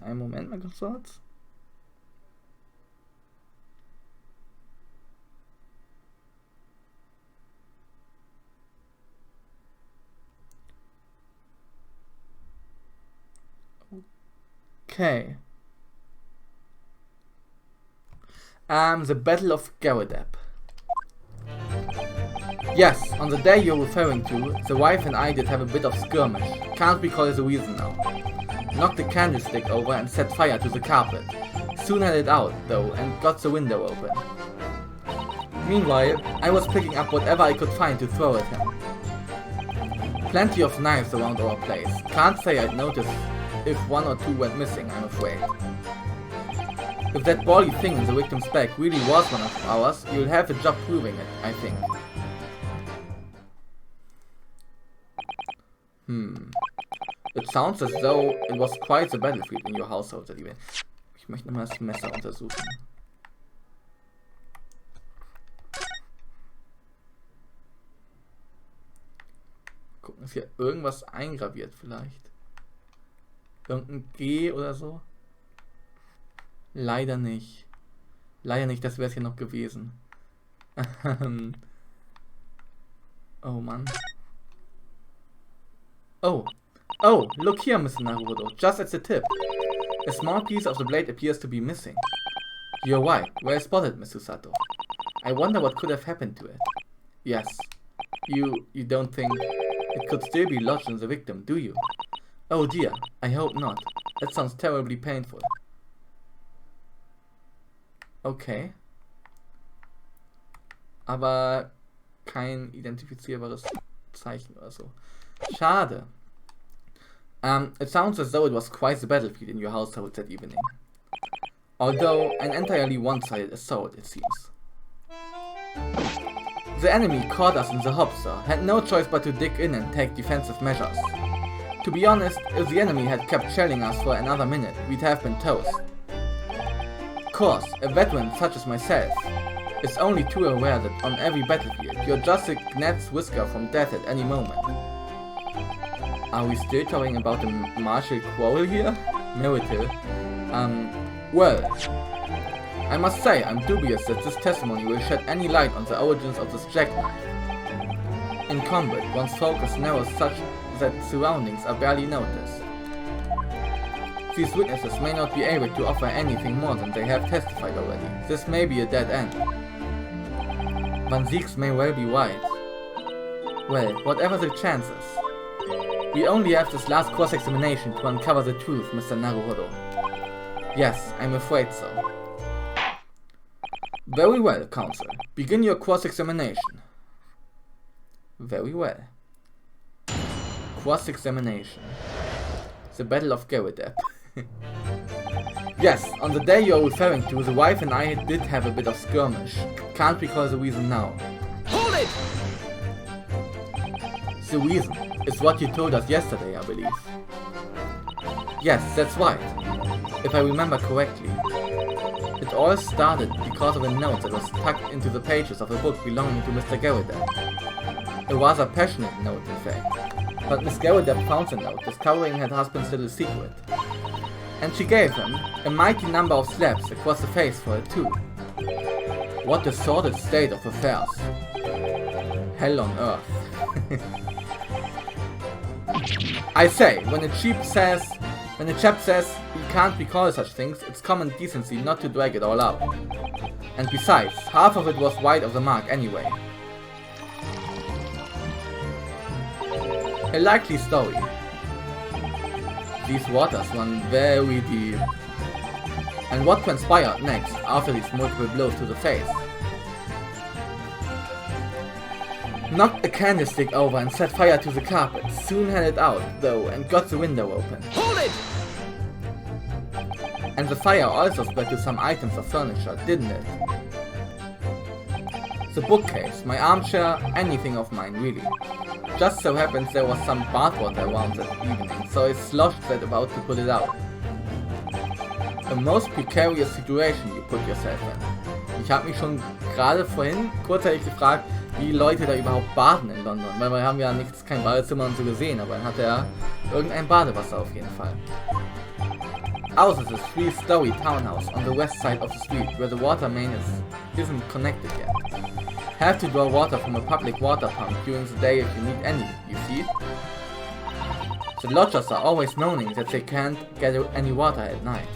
Einen Moment mal kurz. Okay. The Battle of Garadep. Yes, on the day you're referring to, the wife and I did have a bit of skirmish. Can't recall the reason now. Knocked the candlestick over and set fire to the carpet. Soon had it out, though, and got the window open. Meanwhile, I was picking up whatever I could find to throw at him. Plenty of knives around our place. Can't say I'd noticed if one or two went missing, I'm afraid. If that bally thing in the victim's back really was one of ours, you'll have a job proving it, I think. It sounds as though it was quite a battlefield in your household, Liebe. Ich möchte nochmal das Messer untersuchen. Gucken, ist hier irgendwas eingraviert vielleicht? Irgendein G oder so? Leider nicht. Leider nicht, das wäre es hier noch gewesen. Oh Mann. Oh, look here, Mr. Naruto, just at the tip. A small piece of the blade appears to be missing. You're right, well spotted, Miss Susato. I wonder what could have happened to it. Yes. You don't think it could still be lodged in the victim, do you? Oh dear, I hope not. That sounds terribly painful. Okay. Aber kein identifizierbares Zeichen oder so. Schade. It sounds as though it was quite the battlefield in your household that evening. Although an entirely one-sided assault, it seems. The enemy caught us in the hops, sir. Had no choice but to dig in and take defensive measures. To be honest, if the enemy had kept shelling us for another minute, we'd have been toast. Of course, a veteran such as myself is only too aware that on every battlefield, you're just a gnat's whisker from death at any moment. Are we still talking about a martial quarrel here? Marital. Well, I must say I'm dubious that this testimony will shed any light on the origins of this jackknife. In combat, one's focus narrows such that surroundings are barely noticed. These witnesses may not be able to offer anything more than they have testified already. This may be a dead end. Van Zieks may well be right. Well, whatever the chances, we only have this last cross-examination to uncover the truth, Mr. Naruhodo. Yes, I'm afraid so. Very well, Counsel. Begin your cross-examination. Very well. Cross-examination. The Battle of Garadep. Yes, on the day you're referring to, the wife and I did have a bit of skirmish. Can't recall the reason now. Hold it! The reason is what you told us yesterday, I believe. Yes, that's right. If I remember correctly. It all started because of a note that was tucked into the pages of a book belonging to Mr. Garadep. A rather passionate note, in fact. But Miss Garadep found the note, discovering her husband's little secret. And she gave him a mighty number of slaps across the face for it too. What a sordid state of affairs. Hell on earth. I say, when a chap says he can't recall such things, it's common decency not to drag it all out. And besides, half of it was wide of the mark anyway. A likely story. These waters run very deep. And what transpired next after these multiple blows to the face? Knocked a candlestick over and set fire to the carpet. Soon had it out, though, and got the window open. Hold it! And the fire also spread to some items of furniture, didn't it? The bookcase, my armchair, anything of mine, really. Just so happens there was some bathwater around that evening, so I sloshed that about to put it out. A most precarious situation you put yourself in. Ich habe mich schon gerade vorhin kurzzeitig gefragt, wie Leute da überhaupt baden in London, weil wir haben ja kein Badezimmer und so gesehen, aber dann hatte er irgendein Badewasser auf jeden Fall. Also the 3-story townhouse on the west side of the street where the water main isn't connected yet. Have to draw water from a public water pump during the day if you need any, you see? The lodgers are always moaning that they can't get any water at night.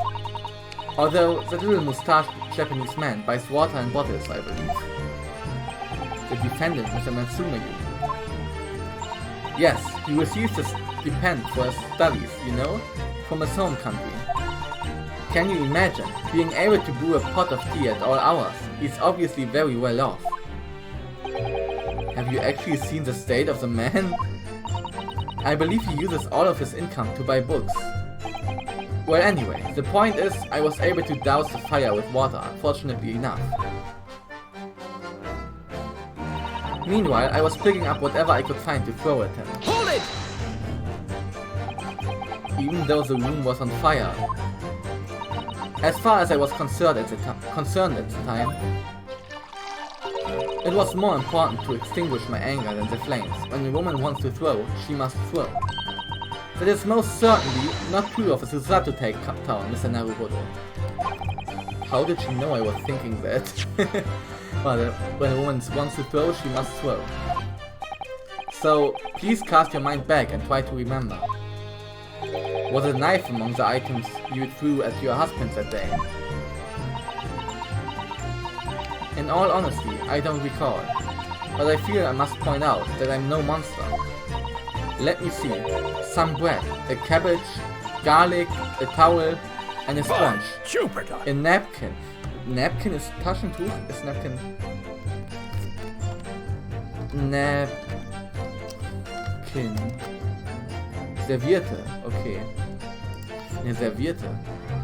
Although that little mustached Japanese man buys water in bottles, I believe. The defendant, Mr. Natsume. Yes, he receives a stipend for his studies, you know, from his home country. Can you imagine being able to brew a pot of tea at all hours? He's obviously very well off. Have you actually seen the state of the man? I believe he uses all of his income to buy books. Well, anyway, the point is, I was able to douse the fire with water, unfortunately enough. Meanwhile, I was picking up whatever I could find to throw at him. Hold it! Even though the room was on fire. As far as I was concerned at the time, it was more important to extinguish my anger than the flames. When a woman wants to throw, she must throw. That is most certainly not true of a Susato town, Mr. Naruhodo. How did she know I was thinking that? Well, when a woman wants to throw, she must throw. So, please cast your mind back and try to remember. Was a knife among the items you threw at your husband that day? In all honesty, I don't recall, but I feel I must point out that I'm no monster. Let me see. Some bread, a cabbage, garlic, a towel, and a sponge. A napkin. Napkin ist Taschentuch? Ist Napkin... Napkin. Serviette, okay. Eine Serviette.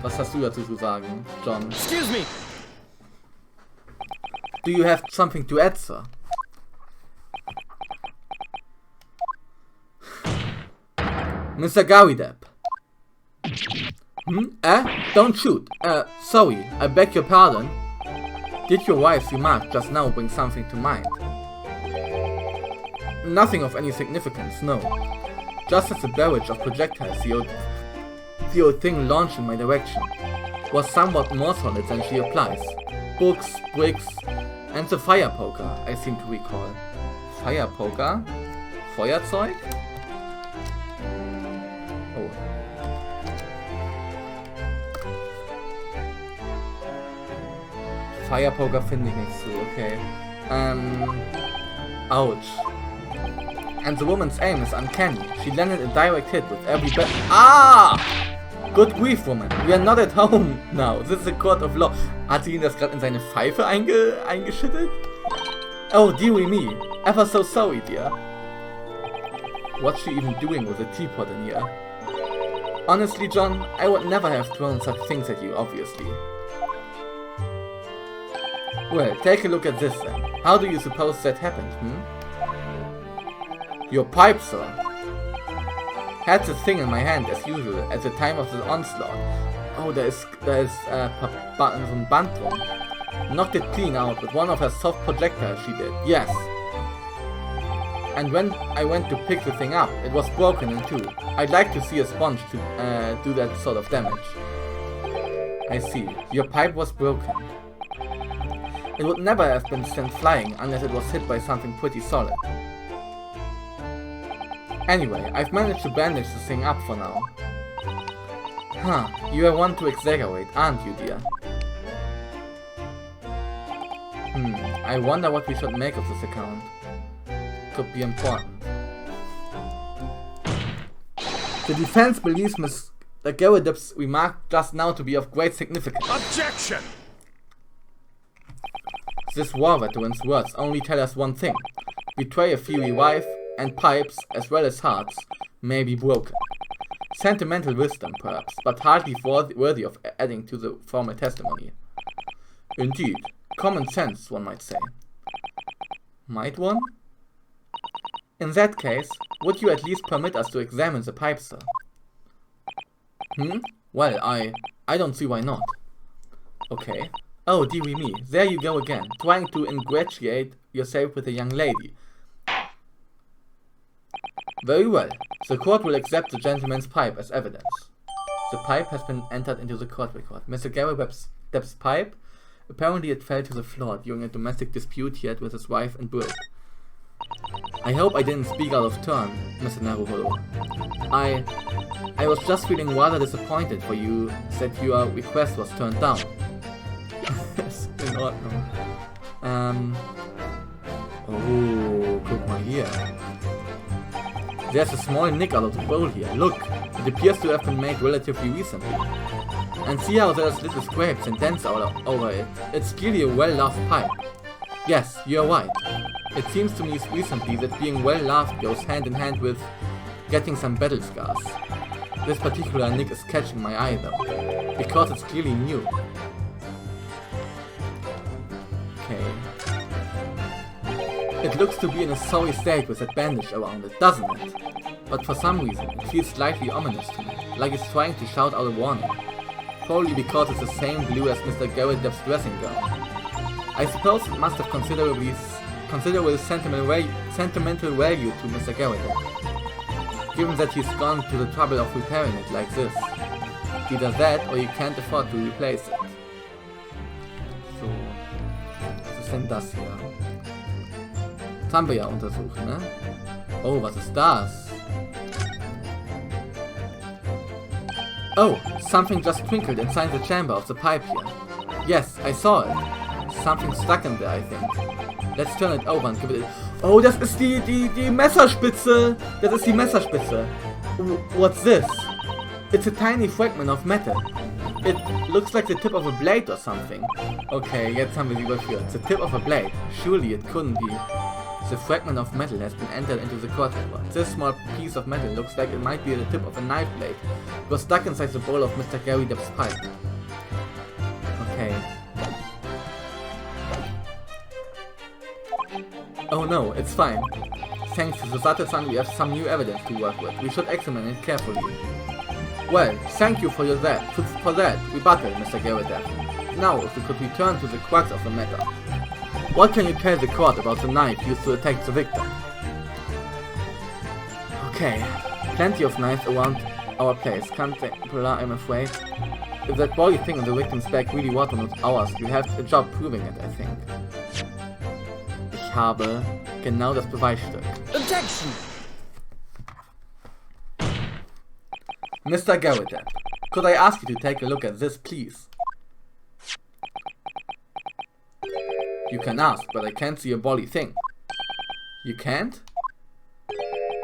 Was hast du dazu zu sagen, John? Excuse me! Do you have something to add, sir? Mr. Garidep. Don't shoot. Sorry, I beg your pardon. Did your wife's remark just now bring something to mind? Nothing of any significance, no. Just as the barrage of projectiles the old thing launched in my direction was somewhat more solid than she applies. Books, bricks, and the fire poker, I seem to recall. Fire poker? Feuerzeug? Oh. Fire poker finde ich nicht so, okay. Ouch. And the woman's aim is uncanny. She landed a direct hit with every Ah! Good grief, woman. We are not at home now. This is a court of law. Hat sie ihn das gerade in seine Pfeife eingeschüttet? Oh, dearie me. Ever so sorry, dear. What's she even doing with a teapot in here? Honestly, John, I would never have thrown such things at you, obviously. Well, take a look at this then. How do you suppose that happened, Your pipe, sir. Had the thing in my hand as usual at the time of the onslaught. Oh, there is some Band drum. Knocked it clean out with one of her soft projectiles she did. Yes. And when I went to pick the thing up, it was broken in two. I'd like to see a sponge to do that sort of damage. I see. Your pipe was broken. It would never have been sent flying unless it was hit by something pretty solid. Anyway, I've managed to bandage the thing up for now. Huh, you are one to exaggerate, aren't you, dear? I wonder what we should make of this account. Could be important. The defense believes Miss Garidep's remark just now to be of great significance. Objection! This war veteran's words only tell us one thing. Betray a fiery wife, and pipes, as well as hearts, may be broken. Sentimental wisdom, perhaps, but hardly worthy of adding to the formal testimony. Indeed, common sense, one might say. Might one? In that case, would you at least permit us to examine the pipe, sir? Well, I don't see why not. Okay. Oh, dearie me, there you go again, trying to ingratiate yourself with a young lady. Very well. The court will accept the gentleman's pipe as evidence. The pipe has been entered into the court record. Mr. Gary Depp's pipe. Apparently it fell to the floor during a domestic dispute he had with his wife and broke. I hope I didn't speak out of turn, Mr. Naruhodo. I was just feeling rather disappointed for you that your request was turned down. Yes, in Ordnung. Oh, guck mal hier. There's a small nick out of the bowl here. Look, it appears to have been made relatively recently. And see how there's little scrapes and dents over it. It's clearly a well-loved pipe. Yes, you're right. It seems to me recently that being well-loved goes hand in hand with getting some battle scars. This particular nick is catching my eye though, because it's clearly new. Okay. It looks to be in a sorry state with that bandage around it, doesn't it? But for some reason, it feels slightly ominous to me, like it's trying to shout out a warning. Probably because it's the same blue as Mr. Garrett Depp's dressing gown. I suppose it must have considerable sentimental value to Mr. Garrett Depp, given that he's gone to the trouble of repairing it like this. Either that, or you can't afford to replace it. So, was ist denn das hier? Das haben wir ja untersucht, ne? Oh, was ist das? Oh, something just twinkled inside the chamber of the pipe here. Yes, I saw it. Something stuck in there, I think. Let's turn it over and give it a... Oh, das ist die Messerspitze! Das ist die Messerspitze. What's this? It's a tiny fragment of metal. It looks like the tip of a blade or something. Okay, jetzt haben wir sie überführt. The tip of a blade. Surely it couldn't be. The fragment of metal has been entered into the court record. This small piece of metal looks like it might be the tip of a knife blade. It was stuck inside the bowl of Mr. Gary Depp's pipe. Okay. Oh no, it's fine. Thanks to the Sato-san, we have some new evidence to work with. We should examine it carefully. Well, thank you for that rebuttal, Mr. Gary Depp. Now, if we could return to the crux of the matter. What can you tell the court about the knife used to attack the victim? Okay, plenty of knives around our place. Can't I'm afraid. If that bloody thing on the victim's back really was one of ours, we have a job proving it, I think. Ich habe genau das Beweisstück. Objection! Mr. Garrett Depp, could I ask you to take a look at this, please? You can ask, but I can't see a bloody thing. You can't?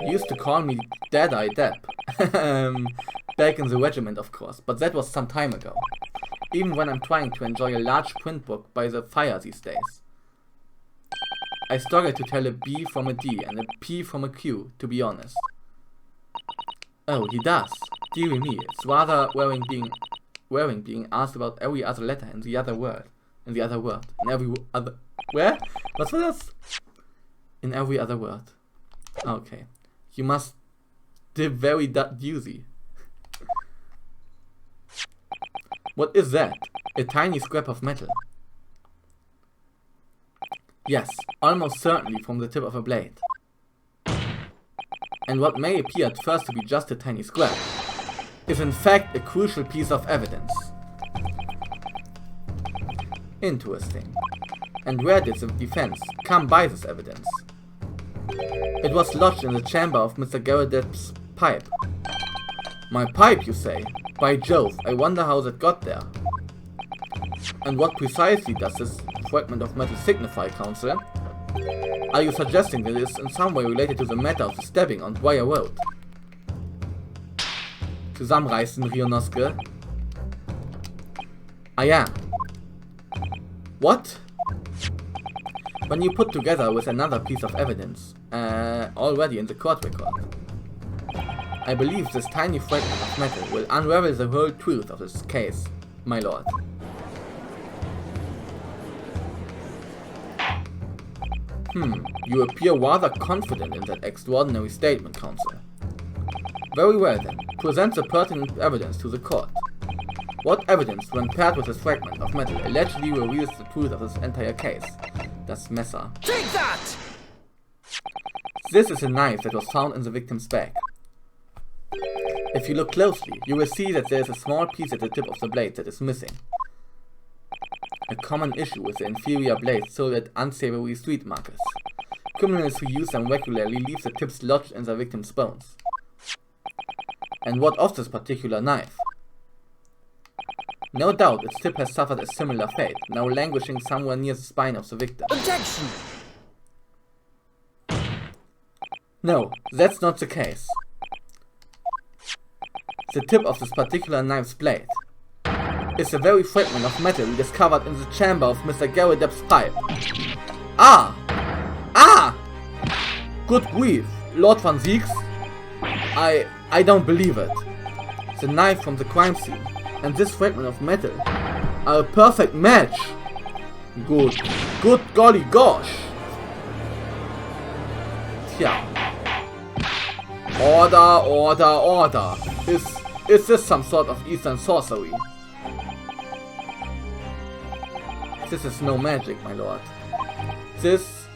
You used to call me Dead-Eye Depp. Back in the regiment, of course, but that was some time ago. Even when I'm trying to enjoy a large print book by the fire these days. I struggle to tell a B from a D and a P from a Q, to be honest. Oh, he does. Dear me, it's rather wearing being asked about every other letter in the other word. In every other... Where? Was das? In every other word. Okay. You must... be very doozy. What is that? A tiny scrap of metal. Yes, almost certainly from the tip of a blade. And what may appear at first to be just a tiny scrap is in fact a crucial piece of evidence. Interesting. And where did the defense come by this evidence? It was lodged in the chamber of Mr. Garrett Depp's pipe. My pipe, you say? By Jove, I wonder how that got there. And what precisely does this fragment of metal signify, Counselor? Are you suggesting that it is in some way related to the matter of the stabbing on Dwyer Road? Zusammenreißen, Rionosuke. I am. What? When you put together with another piece of evidence, already in the court record, I believe this tiny fragment of metal will unravel the whole truth of this case, my lord. You appear rather confident in that extraordinary statement, Counselor. Very well then, present the pertinent evidence to the court. What evidence, when paired with this fragment of metal, allegedly reveals the truth of this entire case? Das Messer. Take that! This is a knife that was found in the victim's bag. If you look closely, you will see that there is a small piece at the tip of the blade that is missing. A common issue with the inferior blades sold at unsavory street markets. Criminals who use them regularly leave the tips lodged in their victim's bones. And what of this particular knife? No doubt its tip has suffered a similar fate, now languishing somewhere near the spine of the victim. Objection! No, that's not the case. The tip of this particular knife's blade is a very fragment of metal we discovered in the chamber of Mr. Garrideb's pipe. Ah! Ah! Good grief, Lord Van Zieks? I don't believe it. The knife from the crime scene and this fragment of metal are a perfect match. Good golly gosh. Tja. Order. Is this some sort of Eastern sorcery? This is no magic, my lord. This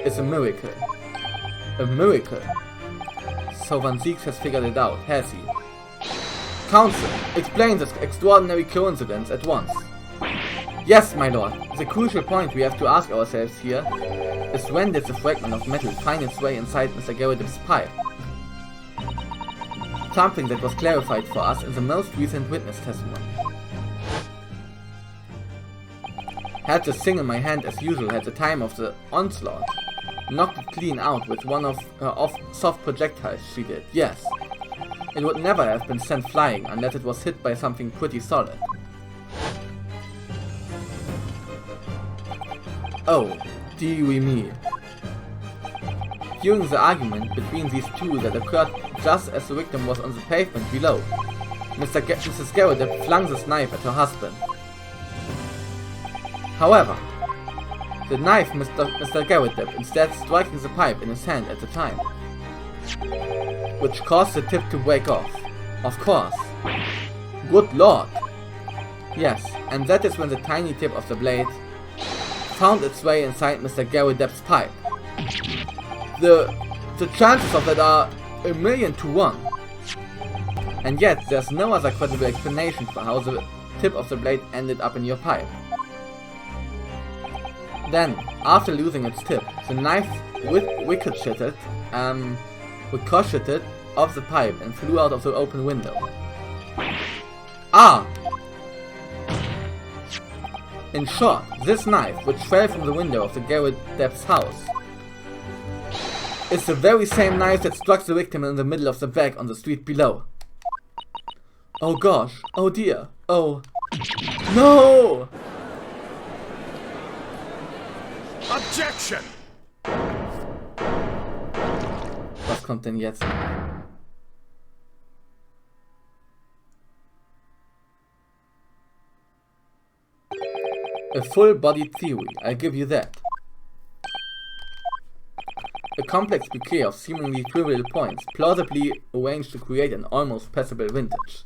is a miracle. A miracle. So Van Zieks has figured it out, has he? Counsel, explain this extraordinary coincidence at once. Yes, my lord. The crucial point we have to ask ourselves here is when did the fragment of metal find its way inside Mr. Garrideb's pipe? Something that was clarified for us in the most recent witness testimony. Had the thing in my hand as usual at the time of the onslaught. Knocked it clean out with one of her soft projectiles she did, yes. It would never have been sent flying unless it was hit by something pretty solid. Oh, dearie me. During the argument between these two that occurred just as the victim was on the pavement below, Mrs. Garrideb flung this knife at her husband. However, the knife missed Mr. Garrideb, instead striking the pipe in his hand at the time, which caused the tip to break off. Of course. Good lord. Yes, and that is when the tiny tip of the blade found its way inside Mr. Garrideb's pipe. The chances of that are 1,000,000 to 1. And yet, there's no other credible explanation for how the tip of the blade ended up in your pipe. Then, after losing its tip, the knife ricocheted off the pipe and flew out of the open window. Ah! In short, this knife, which fell from the window of the Garrideb's house, is the very same knife that struck the victim in the middle of the bag on the street below. Oh gosh, oh dear, oh... No! Objection! Was kommt denn jetzt? A full-bodied theory, I'll give you that. A complex bouquet of seemingly trivial points, plausibly arranged to create an almost passable vintage.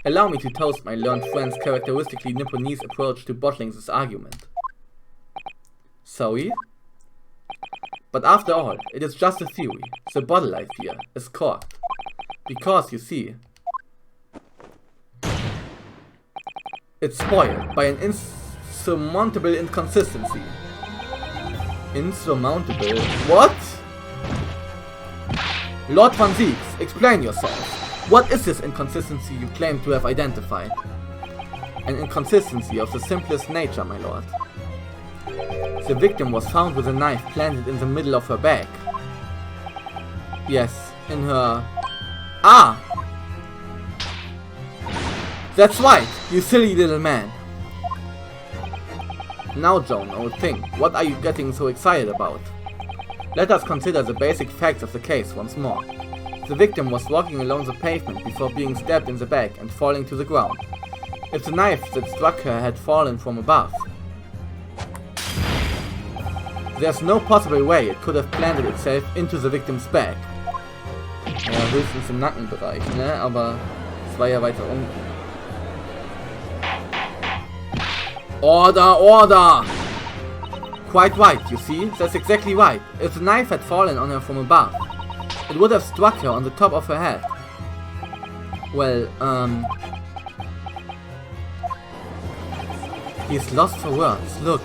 Allow me to toast my learned friend's characteristically Nipponese approach to bottling this argument. Sorry? But after all, it is just a theory. The bottle, I fear, is corked. Because, you see, it's spoiled by an insurmountable inconsistency. Insurmountable? What? Lord Van Zieks, explain yourself. What is this inconsistency you claim to have identified? An inconsistency of the simplest nature, my lord. The victim was found with a knife planted in the middle of her bag. Yes, in her... Ah! That's right, you silly little man. Now, Joan, old thing, what are you getting so excited about? Let us consider the basic facts of the case once more. The victim was walking along the pavement before being stabbed in the back and falling to the ground. If the knife that struck her had fallen from above, there's no possible way it could have planted itself into the victim's back. Ja, höchstens im Nackenbereich, ne? Aber es war ja weiter unten. Order, order! quite right, you see? That's exactly right. If the knife had fallen on her from above, it would have struck her on the top of her head. Well, he's lost for words, look.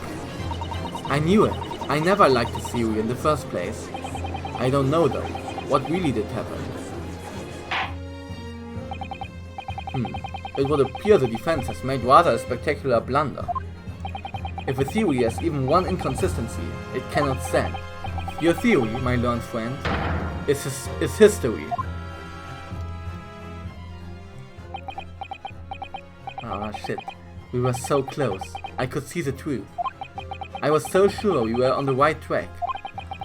I knew it. I never liked the theory in the first place. I don't know though, what really did happen. It would appear the defense has made rather a spectacular blunder. If a theory has even one inconsistency, it cannot stand. Your theory, my learned friend, is history. Ah, shit. We were so close. I could see the truth. I was so sure we were on the right track.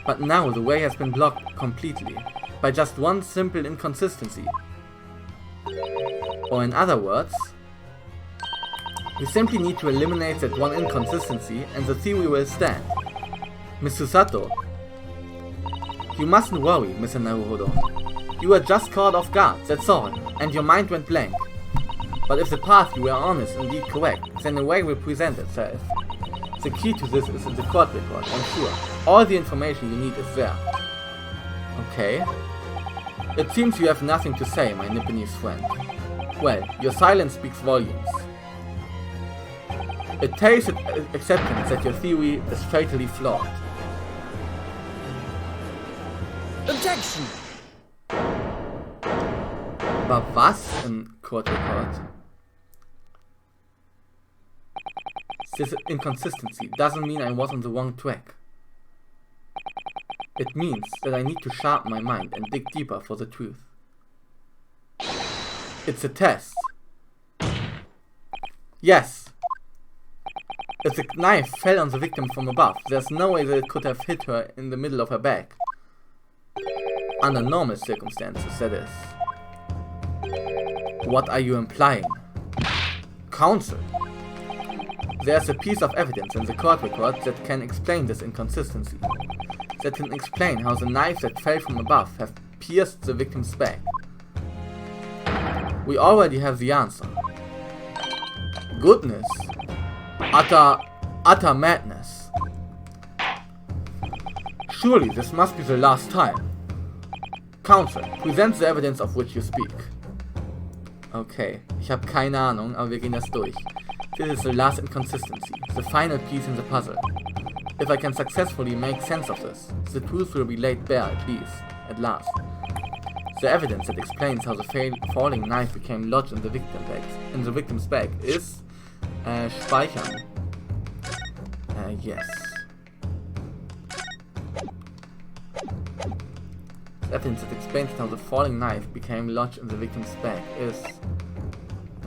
But now the way has been blocked completely, by just one simple inconsistency. Or in other words, we simply need to eliminate that one inconsistency and the theory will stand. Miss Susato, you mustn't worry, Mr. Naruhodo. You were just caught off guard, that's all, and your mind went blank. But if the path you were on is indeed correct, then a way will present itself. The key to this is in the court record, I'm sure. All the information you need is there. Okay. It seems you have nothing to say, my Nipponese friend. Well, your silence speaks volumes. It takes acceptance that your theory is fatally flawed. Objection! Aber was im Court Record? This inconsistency doesn't mean I was on the wrong track. It means that I need to sharpen my mind and dig deeper for the truth. It's a test. Yes. If the knife fell on the victim from above, there's no way that it could have hit her in the middle of her back. Under normal circumstances, that is. What are you implying? Counsel. There's a piece of evidence in the court record that can explain this inconsistency. That can explain how the knife that fell from above have pierced the victim's back. We already have the answer. Goodness. Utter madness. Surely this must be the last time. Counsel, present the evidence of which you speak. Okay, ich habe keine Ahnung, aber wir gehen das durch. This is the last inconsistency, the final piece in the puzzle. If I can successfully make sense of this, the truth will be laid bare at last. The evidence that explains how the falling knife became lodged in the victim's back is speichern. Yes. The evidence that explains how the falling knife became lodged in the victim's back is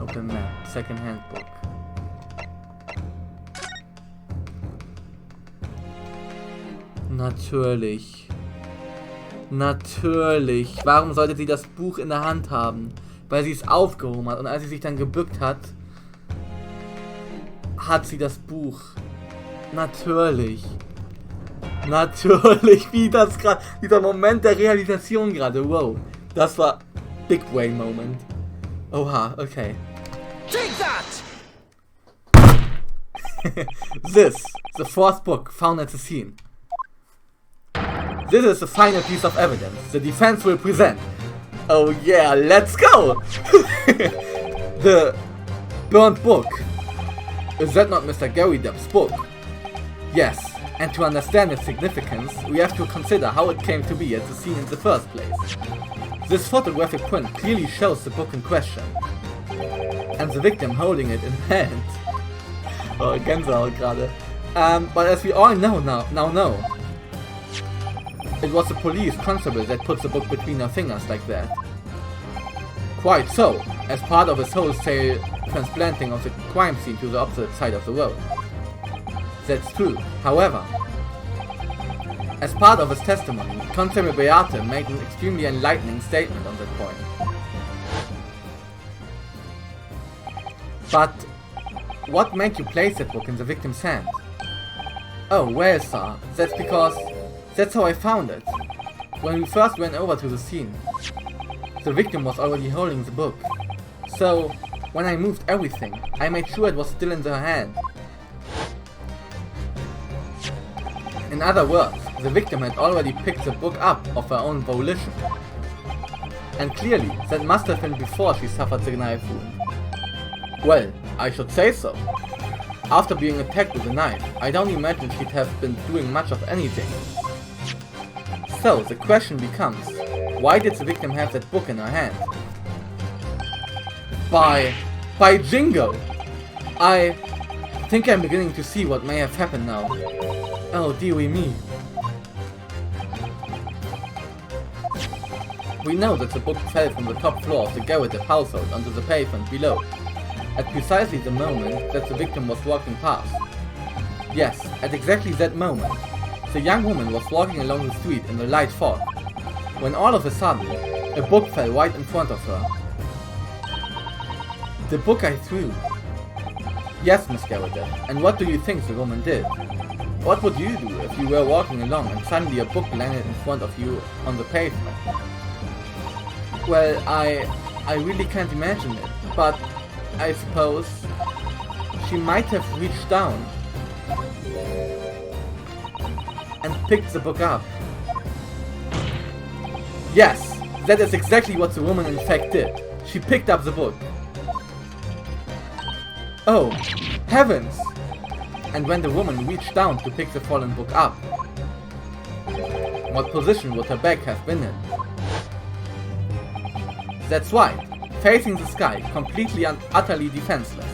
open map, second handbook. Natürlich. Natürlich. Warum sollte sie das Buch in der Hand haben? Weil sie es aufgehoben hat und als sie sich dann gebückt hat, hat sie das Buch. Natürlich. Natürlich, wie das gerade, dieser Moment der Realisation gerade, wow. Das war Big Brain Moment. Oha, okay. Take that! This, the fourth book found at the scene. This is the final piece of evidence the defense will present. Oh yeah, let's go! The burnt book. Is that not Mr. Gary Depp's book? Yes, and to understand its significance, we have to consider how it came to be at the scene in the first place. This photographic print clearly shows the book in question, and the victim holding it in hand. Oh, Gänsehaut gerade. But as we all know now, it was the police constable that put the book between her fingers like that. Quite so, as part of his wholesale transplanting of the crime scene to the opposite side of the road. That's true. However, as part of his testimony, Constable Beate made an extremely enlightening statement on that point. But what made you place that book in the victim's hand? Oh, well, sir, that's because that's how I found it. When we first went over to the scene, the victim was already holding the book. So, when I moved everything, I made sure it was still in her hand. In other words, the victim had already picked the book up of her own volition. And clearly, that must have been before she suffered the knife wound. Well, I should say so. After being attacked with a knife, I don't imagine she'd have been doing much of anything. So, the question becomes, why did the victim have that book in her hand? By Jingo! I think I'm beginning to see what may have happened now. Oh, dearie me. We know that the book fell from the top floor of the Garrett household onto the pavement below, at precisely the moment that the victim was walking past. Yes, at exactly that moment, the young woman was walking along the street in the light fog, when all of a sudden, a book fell right in front of her. The book I threw. Yes, Miss Garrett, and what do you think the woman did? What would you do if you were walking along and suddenly a book landed in front of you on the pavement? Well, I really can't imagine it, but I suppose she might have reached down and picked the book up. Yes, that is exactly what the woman in fact did. She picked up the book. Oh, heavens! And when the woman reached down to pick the fallen book up, what position would her back have been in? That's right, facing the sky, completely and utterly defenseless.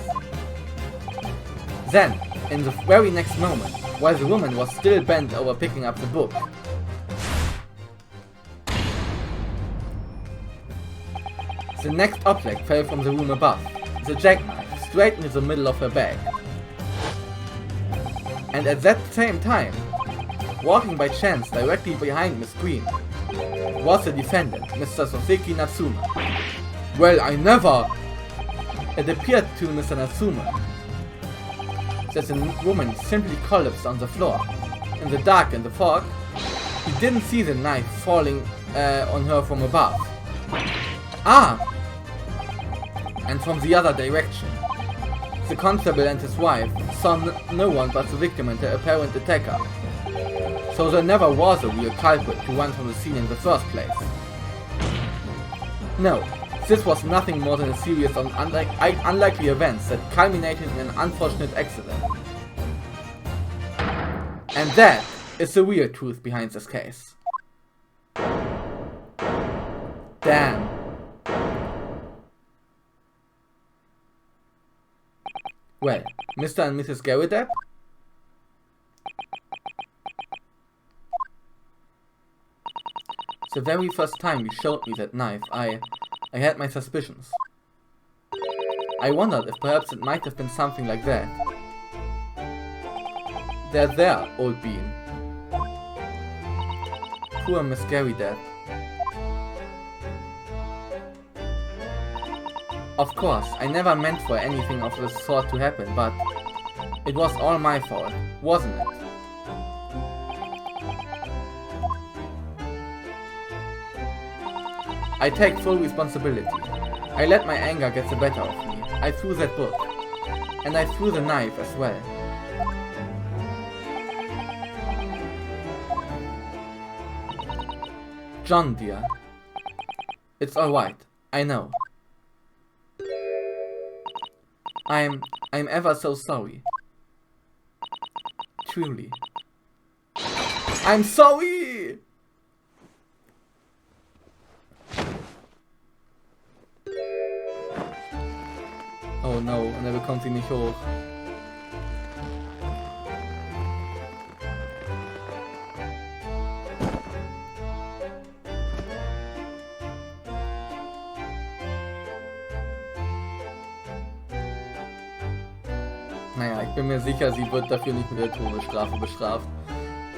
Then, in the very next moment, while the woman was still bent over picking up the book, the next object fell from the room above, the jackknife, straight into the middle of her bag. And at that same time, walking by chance directly behind Miss Green, was the defendant, Mr. Soseki Natsuma. Well, I never! It appeared to Mr. Natsuma that the woman simply collapsed on the floor. In the dark and the fog, he didn't see the knife falling on her from above. Ah! And from the other direction. The constable and his wife saw no one but the victim and her apparent attacker. So there never was a real culprit to run from the scene in the first place. No, this was nothing more than a series of unlikely events that culminated in an unfortunate accident. And that is the real truth behind this case. Damn. Well, Mr. and Mrs. Garrett? The very first time you showed me that knife, I had my suspicions. I wondered if perhaps it might have been something like that. There, old bean. Poor Miss Garrett. Of course, I never meant for anything of this sort to happen, but it was all my fault, wasn't it? I take full responsibility. I let my anger get the better of me. I threw that book. And I threw the knife as well. John, dear. It's alright. I know. I'm ever so sorry. Truly. I'm sorry! Oh no, und bekommt sie nicht hoch. Naja, ich bin mir sicher, sie wird dafür nicht mit der Todesstrafe bestraft.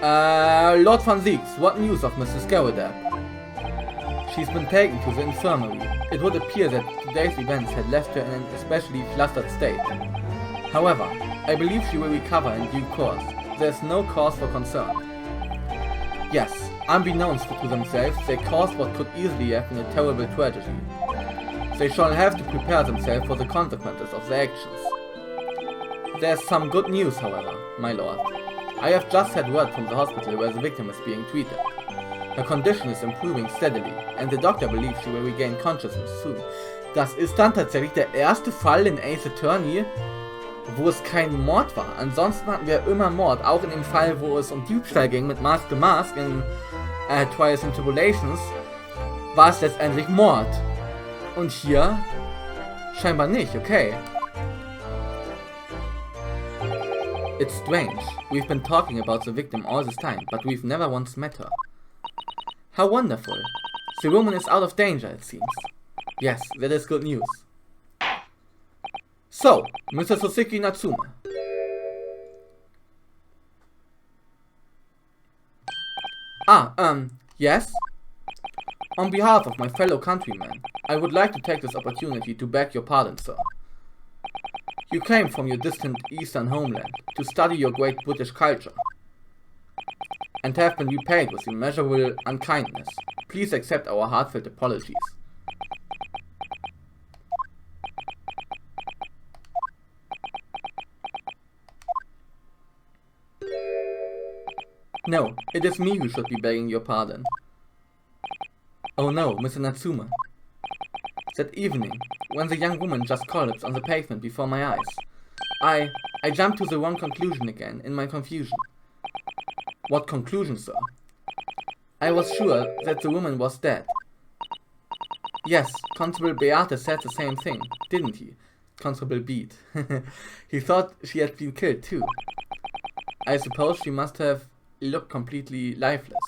Lord van Zieks, what news of Mrs. Garrett? She's been taken to the infirmary. It would appear that today's events had left her in an especially flustered state. However, I believe she will recover in due course. There's no cause for concern. Yes, unbeknownst to themselves, they caused what could easily have been a terrible tragedy. They shall have to prepare themselves for the consequences of their actions. There's some good news, however, my lord. I have just had word from the hospital where the victim is being treated. Her condition is improving steadily, and the doctor believes she will regain consciousness soon. Das ist dann tatsächlich der erste Fall in Ace Attorney, wo es kein Mord war. Ansonsten hatten wir immer Mord, auch in dem Fall, wo es um Diebstahl ging mit Mask to Mask in Trials and Tribulations, war es letztendlich Mord. Und hier scheinbar nicht, okay. It's strange. We've been talking about the victim all this time, but we've never once met her. How wonderful. The woman is out of danger, it seems. Yes, that is good news. So, Mr. Soseki Natsume. Yes? On behalf of my fellow countrymen, I would like to take this opportunity to beg your pardon, sir. You came from your distant eastern homeland to study your great British culture, and have been repaid with immeasurable unkindness. Please accept our heartfelt apologies. No, it is me who should be begging your pardon. Oh no, Mr. Natsume. That evening, when the young woman just collapsed on the pavement before my eyes, I jumped to the wrong conclusion again in my confusion. What conclusion, sir? I was sure that the woman was dead. Yes, Constable Beate said the same thing, didn't he? Constable Beat. He thought she had been killed too. I suppose she must have looked completely lifeless.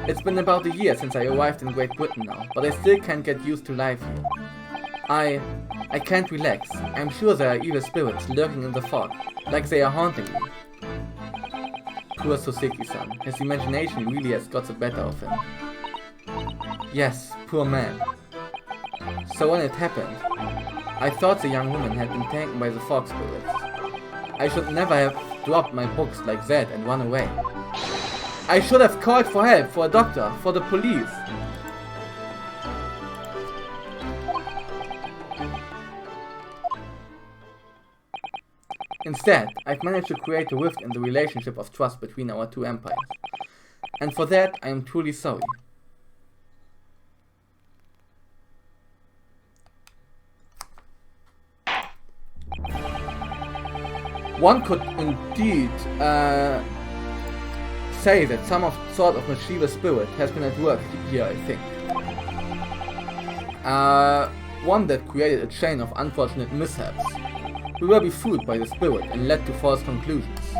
It's been about a year since I arrived in Great Britain now, but I still can't get used to life here. I can't relax. I'm sure there are evil spirits lurking in the fog, like they are haunting me. Poor Soseki-san, his imagination really has got the better of him. Yes, poor man. So when it happened, I thought the young woman had been taken by the fog spirits. I should never have dropped my books like that and run away. I should have called for help, for a doctor, for the police. Instead, I've managed to create a rift in the relationship of trust between our two empires. And for that, I am truly sorry. One could indeed say that some sort of mischievous spirit has been at work here, I think. One that created a chain of unfortunate mishaps. We were befooled by the spirit and led to false conclusions.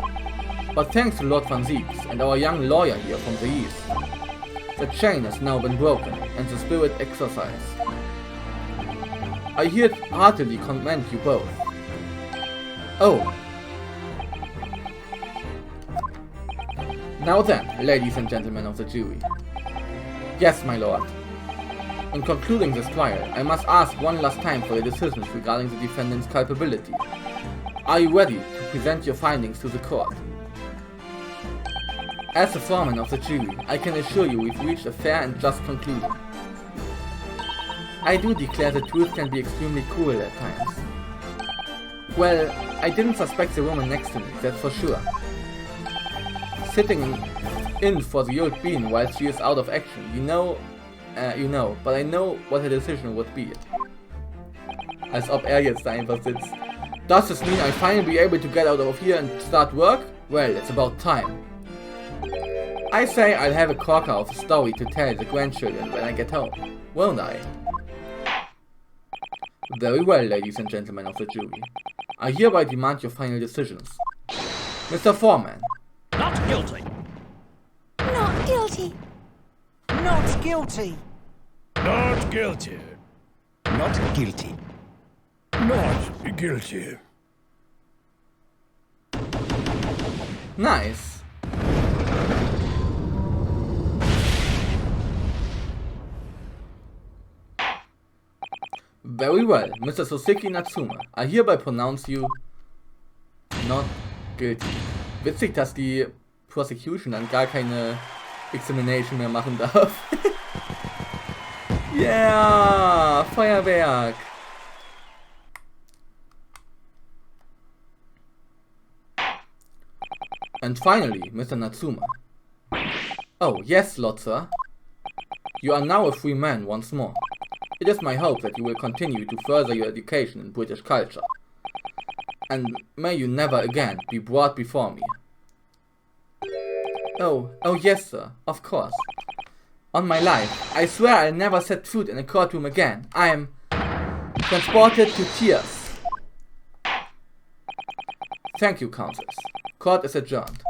But thanks to Lord Van Zieks and our young lawyer here from the east, the chain has now been broken and the spirit exorcised. I here heartily commend you both. Oh. Now then, ladies and gentlemen of the jury. Yes, my lord. In concluding this trial, I must ask one last time for your decisions regarding the defendant's culpability. Are you ready to present your findings to the court? As the foreman of the jury, I can assure you we've reached a fair and just conclusion. I do declare the truth can be extremely cruel at times. Well, I didn't suspect the woman next to me, that's for sure. Sitting in for the old bean while she is out of action, you know, but I know what her decision would be. Als ob jetzt da einfach sitzt. Does this mean I finally be able to get out of here and start work? Well, it's about time. I say I'll have a corker of a story to tell the grandchildren when I get home, won't I? Very well, ladies and gentlemen of the jury. I hereby demand your final decisions. Mr. Foreman. Not guilty. Not guilty. Not guilty. Not guilty. Not guilty. Not guilty. Nice. Very well, Mr. Soseki Natsume. I hereby pronounce you not guilty. Witzig, dass die Prosecution dann gar keine Examination mehr machen darf. Yeah, Feuerwerk. And finally, Mr. Natsuma. Oh, yes, Lord Sir. You are now a free man once more. It is my hope that you will continue to further your education in British culture. And may you never again be brought before me. Oh yes, sir, of course. On my life, I swear I'll never set foot in a courtroom again. I am transported to tears. Thank you, Countess. Court is adjourned.